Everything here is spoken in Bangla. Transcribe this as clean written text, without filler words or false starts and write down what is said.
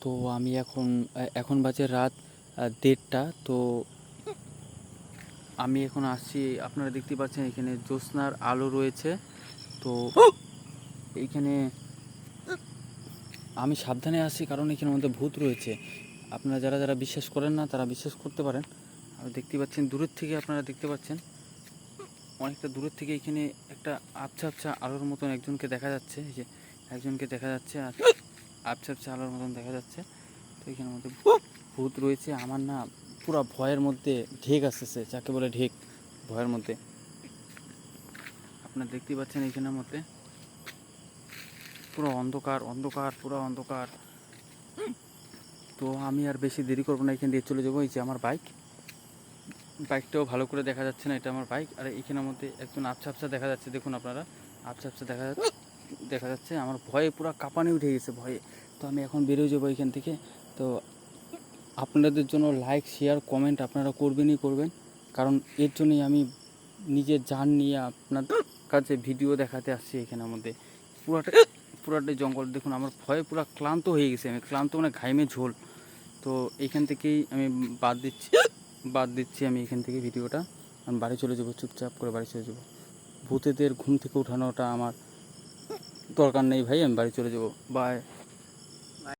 তো আমি এখন বাজে রাত 1:30টা। তো আমি এখন আসছি, আপনারা দেখতে পাচ্ছেন এখানে জ্যোৎস্নার আলো রয়েছে। তো এইখানে আমি সাবধানে আসছি কারণ এখানের মধ্যে ভূত রয়েছে। আপনারা যারা যারা বিশ্বাস করেন না তারা বিশ্বাস করতে পারেন। আর দেখতে পাচ্ছেন দূরের থেকে, আপনারা দেখতে পাচ্ছেন অনেকটা দূরের থেকে এখানে একটা আবছা আবছা আলোর মতন একজনকে দেখা যাচ্ছে। এই যে একজনকে দেখা যাচ্ছে, আর আবছা আবছা আলোর মতন দেখা যাচ্ছে। তো এখানের মধ্যে ভূত রয়েছে। আমার না পুরো ভয়ের মধ্যে ঢেক আসতেছে, যাকে বলে ঢেক, ভয়ের মধ্যে। আপনারা দেখতে পাচ্ছেন এইখানের মধ্যে পুরো অন্ধকার অন্ধকার, পুরো অন্ধকার। তো আমি আর বেশি দেরি করবো না, এখান দিয়ে চলে যাবো। এই যে আমার বাইকটাও ভালো করে দেখা যাচ্ছে না, এটা আমার বাইক। আর এখানের মধ্যে একজন আবছা আবছা দেখা যাচ্ছে, দেখুন আপনারা, আবছা আবছা দেখা যাচ্ছে। আমার ভয়ে পুরো কাঁপানি উঠে গেছে ভয়ে। তো আমি এখন বেরোয় যাবো এখান থেকে। তো আপনাদের জন্য লাইক শেয়ার কমেন্ট আপনারা করবেন, কারণ এর জন্যই আমি নিজের জান নিয়ে আপনাদের কাছে ভিডিও দেখাতে আসছি। এখানের মধ্যে পুরাটাই জঙ্গল। দেখুন আমার ভয়ে পুরো ক্লান্ত হয়ে গেছে, আমি ক্লান্ত মানে ঘাইমে ঝোল। তো এইখান থেকেই আমি বাদ দিচ্ছি আমি এখান থেকে ভিডিওটা। আমি বাড়ি চলে যাবো, চুপচাপ করে বাড়ি চলে যাবো। ভূতেদের ঘুম থেকে ওঠানোটা আমার দরকার নেই ভাই, আমি বাড়ি চলে যাবো। বাই।